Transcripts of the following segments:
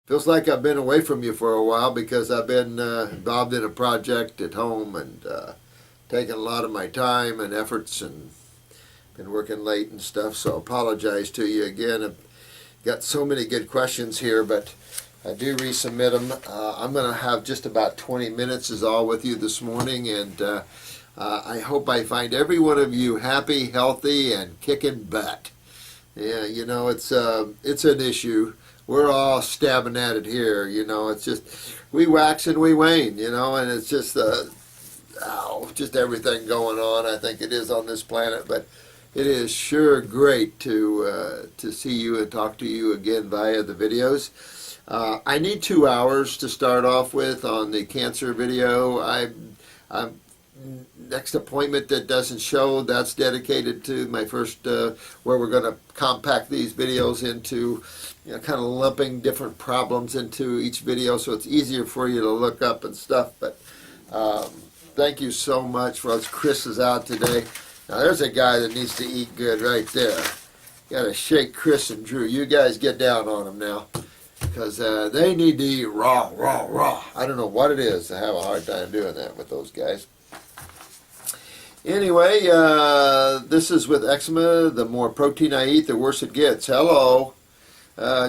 Feels like I've been away from you for a while because I've been involved in a project at home and taking a lot of my time and efforts and been working late and stuff. So I apologize to you again. I've got so many good questions here, but I do resubmit them. I'm going to have just about 20 minutes is all with you this morning, and I hope I find every one of you happy, healthy, and kicking butt. Yeah, you know, it's an issue. We're all stabbing at it here, you know. It's just, we wax and we wane, you know, and it's just, just everything going on. I think it is on this planet, but it is sure great to see you and talk to you again via the videos. I need 2 hours to start off with on the cancer video. I'm next appointment that doesn't show, that's dedicated to my first, where we're going to compact these videos into, you know, kind of lumping different problems into each video so it's easier for you to look up and stuff. But thank you so much for us. Chris is out today. Now there's a guy that needs to eat good right there. Got to shake Chris and Drew. You guys get down on them now, because they need to eat raw. I don't know what it is. I have a hard time doing that with those guys. Anyway, this is with eczema. The more protein I eat, the worse it gets. Hello.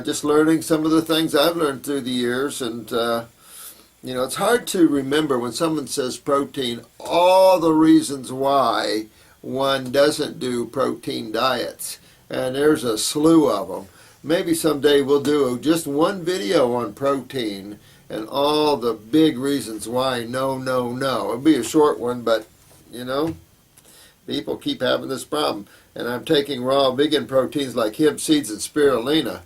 Just learning some of the things I've learned through the years. And, you know, it's hard to remember when someone says protein, all the reasons why one doesn't do protein diets. And there's a slew of them. Maybe someday we'll do just one video on protein and all the big reasons why no. It'll be a short one, but, you know, people keep having this problem. And I'm taking raw vegan proteins like hemp seeds and spirulina.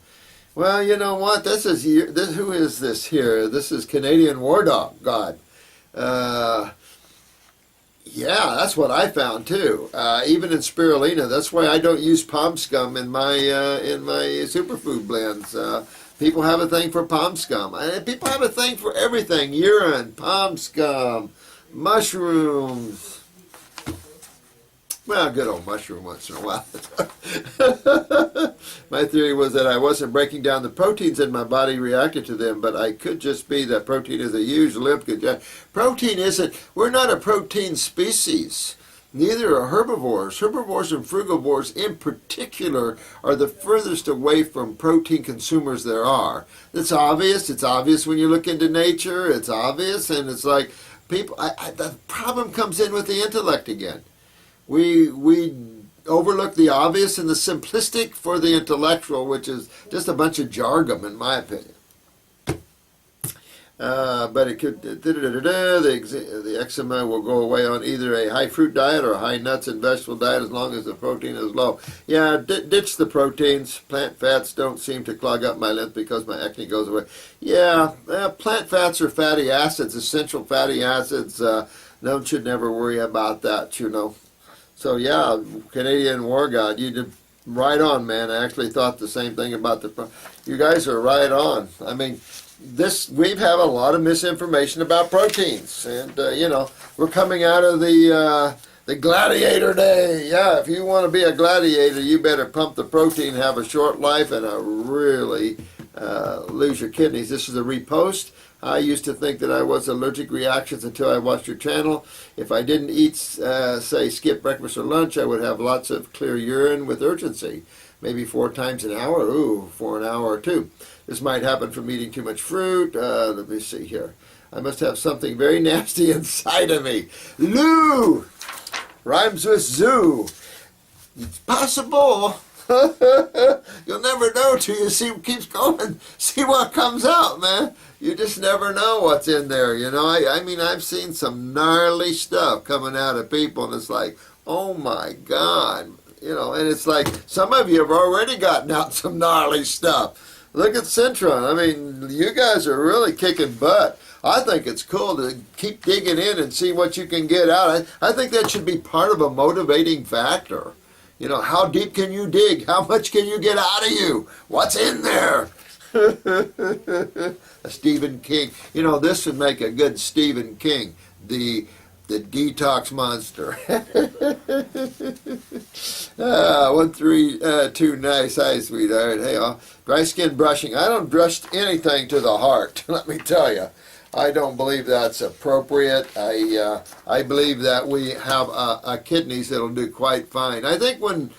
Well, you know what? Who is this here? This is Canadian War Dog God. Yeah, that's what I found too. Even in spirulina, that's why I don't use palm scum in my superfood blends. People have a thing for palm scum. People have a thing for everything: urine, palm scum, mushrooms. Well, good old mushroom once in a while. My theory was that I wasn't breaking down the proteins and my body reacted to them, but I could just be that protein is a huge lift. Protein isn't, we're not a protein species. Neither are herbivores. Herbivores and frugivores in particular are the furthest away from protein consumers there are. It's obvious. It's obvious when you look into nature. It's obvious, and it's like people, the problem comes in with the intellect again. We overlook the obvious and the simplistic for the intellectual, which is just a bunch of jargon, in my opinion. But it could, the eczema will go away on either a high fruit diet or a high nuts and vegetable diet as long as the protein is low. Yeah, ditch the proteins. Plant fats don't seem to clog up my lymph because my acne goes away. Yeah, plant fats are fatty acids, essential fatty acids. No, should never worry about that, you know. So yeah, Canadian War God, you did right on, man. I actually thought the same thing about you guys are right on. I mean, we've had a lot of misinformation about proteins, and you know, we're coming out of the gladiator day. Yeah, if you want to be a gladiator, you better pump the protein, have a short life, and really lose your kidneys. This is a repost. I used to think that I was allergic reactions until I watched your channel. If I didn't eat, say, skip breakfast or lunch, I would have lots of clear urine with urgency. Maybe 4 times an hour. Ooh, for an hour or 2. This might happen from eating too much fruit. Let me see here. I must have something very nasty inside of me. Lou! Rhymes with zoo. It's possible. You'll never know till you see what keeps going. See what comes out, man. You just never know what's in there, you know. I mean, I've seen some gnarly stuff coming out of people, and it's like, oh my God, you know. And it's like, some of you have already gotten out some gnarly stuff. Look at Centron. I mean, you guys are really kicking butt. I think it's cool to keep digging in and see what you can get out. I think that should be part of a motivating factor. You know, how deep can you dig? How much can you get out of you? What's in there? A Stephen King. You know, this would make a good Stephen King. The The detox monster. 132 nice. Hi, sweetheart. Hey, dry skin brushing. I don't brush anything to the heart. Let me tell you, I don't believe that's appropriate. I believe that we have kidneys that'll do quite fine. I think when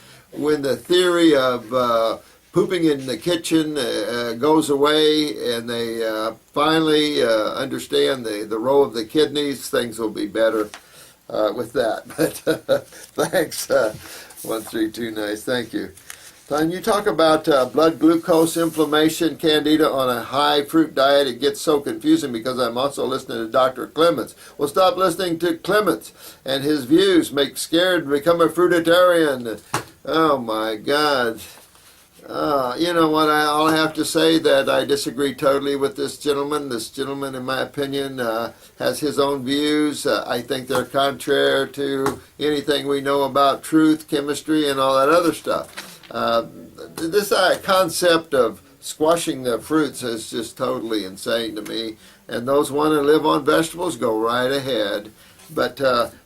the theory of pooping in the kitchen goes away and they finally understand the role of the kidneys, things will be better with that. But thanks, 132 nice, thank you. Then you talk about blood glucose, inflammation, candida on a high fruit diet. It gets so confusing because I'm also listening to Dr. Clements. Well, stop listening to Clements and his views. Make scared to become a fruitarian. Oh my God. You know what, I'll have to say that I disagree totally with this gentleman. This gentleman, in my opinion, has his own views. I think they're contrary to anything we know about truth, chemistry, and all that other stuff. This concept of squashing the fruits is just totally insane to me. And those want to live on vegetables, go right ahead. But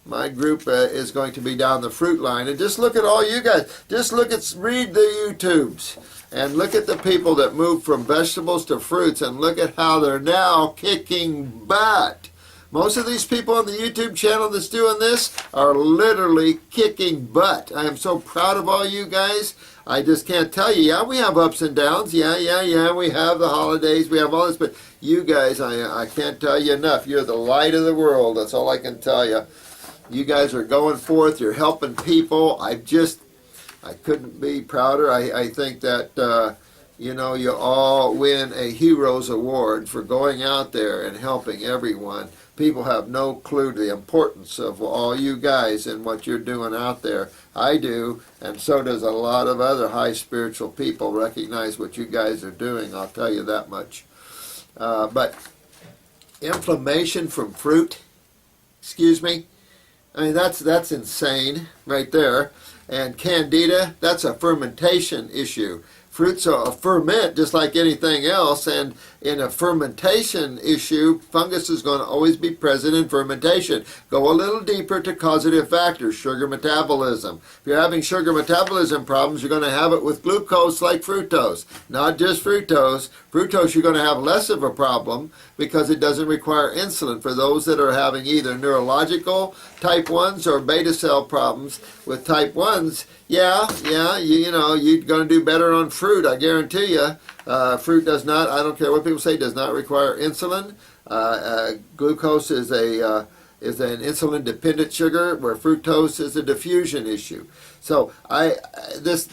my group is going to be down the fruit line. And just look at all you guys. Just read the YouTubes. And look at the people that move from vegetables to fruits. And look at how they're now kicking butt. Most of these people on the YouTube channel that's doing this are literally kicking butt. I am so proud of all you guys. I just can't tell you. Yeah, we have ups and downs. Yeah. We have the holidays. We have all this. But you guys, I can't tell you enough. You're the light of the world. That's all I can tell you. You guys are going forth. You're helping people. I couldn't be prouder. I think that, you all win a Heroes Award for going out there and helping everyone. People have no clue to the importance of all you guys and what you're doing out there. I do, and so does a lot of other high spiritual people recognize what you guys are doing, I'll tell you that much. But inflammation from fruit, excuse me, I mean, that's insane right there. And candida, that's a fermentation issue. Fruits are a ferment just like anything else, and in a fermentation issue, fungus is going to always be present in fermentation. Go a little deeper to causative factors, sugar metabolism. If you're having sugar metabolism problems, you're going to have it with glucose like fructose. Not just fructose. Fructose you're going to have less of a problem because it doesn't require insulin for those that are having either neurological type 1s or beta cell problems. With type 1s, yeah, you're going to do better on fruit, I guarantee you. Fruit does not, I don't care what people say, does not require insulin. Glucose is an insulin-dependent sugar, where fructose is a diffusion issue. So this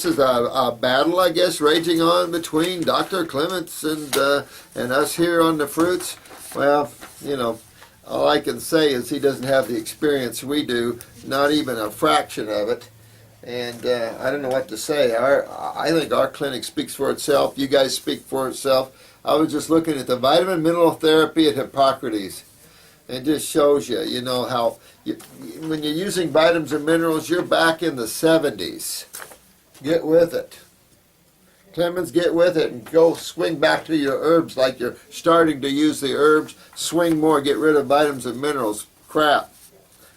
is a battle, I guess, raging on between Dr. Clements and us here on the fruits. Well, all I can say is he doesn't have the experience we do, not even a fraction of it. And I don't know what to say. I think our clinic speaks for itself. You guys speak for itself. I was just looking at the vitamin mineral therapy at Hippocrates. It just shows you, how when you're using vitamins and minerals, you're back in the 70s. Get with it. Clemens, get with it and go swing back to your herbs like you're starting to use the herbs. Swing more, get rid of vitamins and minerals. Crap.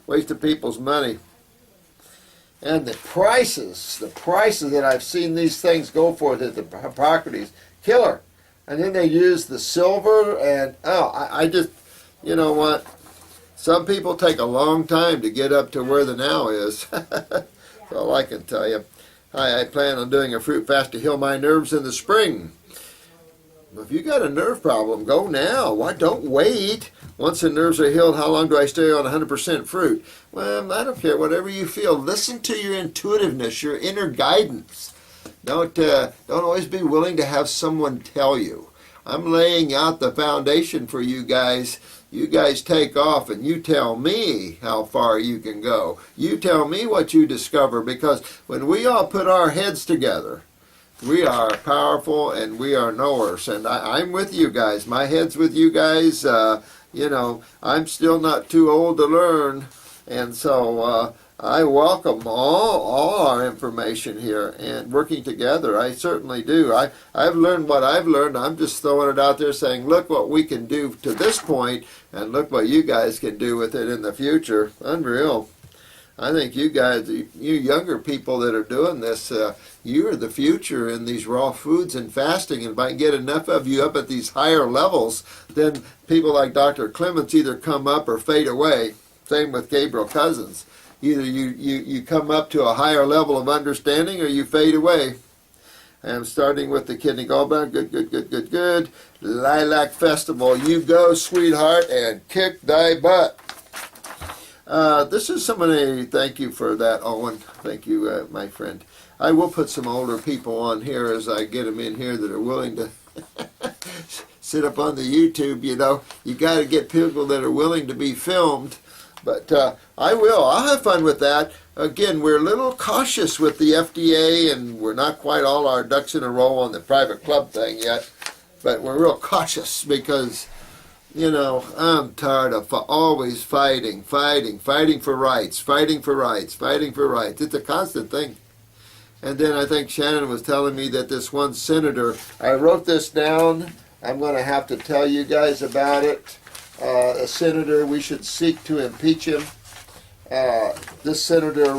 Waste of people's money. And the prices that I've seen these things go for at the Hippocrates, killer. And then they use the silver and, I just, you know what? Some people take a long time to get up to where the now is. That's all I can tell you. I plan on doing a fruit fast to heal my nerves in the spring. If you got a nerve problem, go now. Why don't wait? Once the nerves are healed, how long do I stay on 100% fruit? Well, I don't care. Whatever you feel. Listen to your intuitiveness, your inner guidance. Don't always be willing to have someone tell you. I'm laying out the foundation for you guys. You guys take off and you tell me how far you can go. You tell me what you discover, because when we all put our heads together, we are powerful and we are knowers. And I'm with you guys. My head's with you guys. I'm still not too old to learn. And so I welcome all our information here and working together. I certainly do. I've learned what I've learned. I'm just throwing it out there saying, look what we can do to this point, and look what you guys can do with it in the future. Unreal. I think you guys, you younger people that are doing this, you are the future in these raw foods and fasting. And if I can get enough of you up at these higher levels, then people like Dr. Clements either come up or fade away. Same with Gabriel Cousins. Either you come up to a higher level of understanding or you fade away. I'm starting with the kidney gallbladder. Good. Lilac Festival. You go, sweetheart, and kick thy butt. This is somebody, thank you for that, Owen. Thank you, my friend. I will put some older people on here as I get them in here that are willing to sit up on the YouTube. You know, you got to get people that are willing to be filmed. But I will. I'll have fun with that. Again, we're a little cautious with the FDA, and we're not quite all our ducks in a row on the private club thing yet. But we're real cautious because, you know, I'm tired of always fighting for rights. It's a constant thing. And then I think Shannon was telling me that this one senator, I wrote this down. I'm going to have to tell you guys about it. A senator, we should seek to impeach him. This senator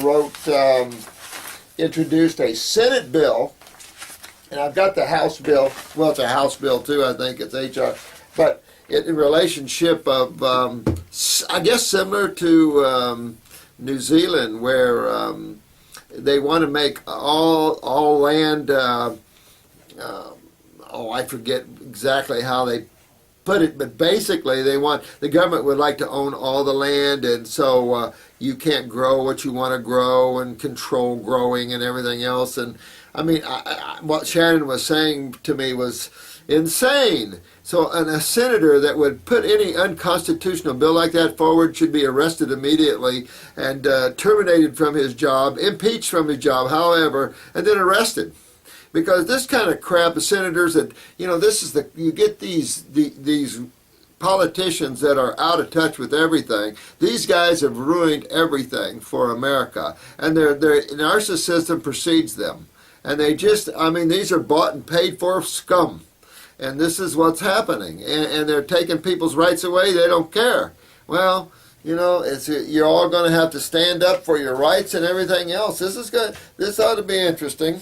introduced a Senate bill, and I've got the House bill. Well, it's a House bill too, I think it's HR. But in relationship of, I guess similar to New Zealand, where they want to make all land, I forget exactly how they put it, but basically the government would like to own all the land, and so you can't grow what you want to grow and control growing and everything else. And I mean, what Shannon was saying to me was insane. So a senator that would put any unconstitutional bill like that forward should be arrested immediately and terminated from his job, impeached from his job, however, and then arrested. Because this kind of crap, the senators that, you know, you get these politicians that are out of touch with everything. These guys have ruined everything for America. And their narcissism precedes them. And these are bought and paid for scum. And this is what's happening. And they're taking people's rights away. They don't care. Well, you know, you're all going to have to stand up for your rights and everything else. This ought to be interesting.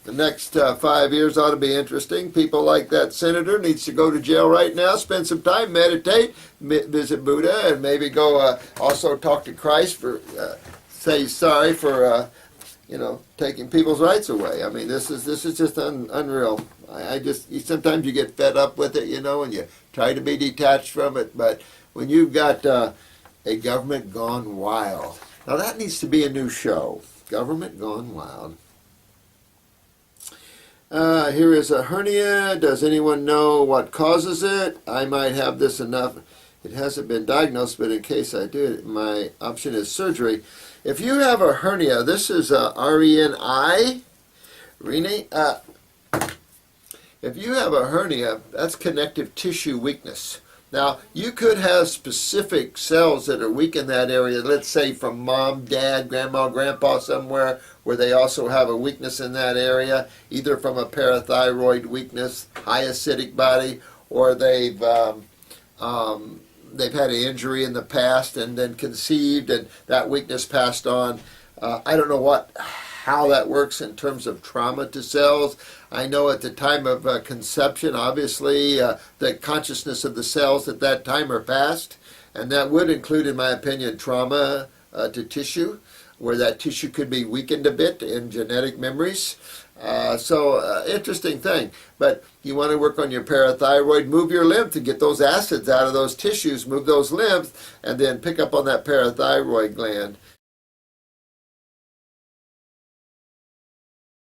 The next 5 years ought to be interesting. People like that senator needs to go to jail right now, spend some time, meditate, visit Buddha, and maybe go also talk to Christ for, say sorry for, taking people's rights away. I mean, this is just unreal. Sometimes you get fed up with it, you know, and you try to be detached from it. But when you've got a government gone wild, now that needs to be a new show. Government gone wild. Here is a hernia. Does anyone know what causes it? I might have this enough. It hasn't been diagnosed, but in case I do, my option is surgery. If you have a hernia, this is RENI. If you have a hernia, that's connective tissue weakness. Now, you could have specific cells that are weak in that area, let's say from mom, dad, grandma, grandpa, somewhere where they also have a weakness in that area, either from a parathyroid weakness, high acidic body, or they've had an injury in the past and then conceived and that weakness passed on. I don't know how that works in terms of trauma to cells. I know at the time of conception, obviously, the consciousness of the cells at that time are past, and that would include, in my opinion, trauma to tissue, where that tissue could be weakened a bit in genetic memories. Interesting thing. But you want to work on your parathyroid, move your lymph to get those acids out of those tissues, move those lymphs, and then pick up on that parathyroid gland.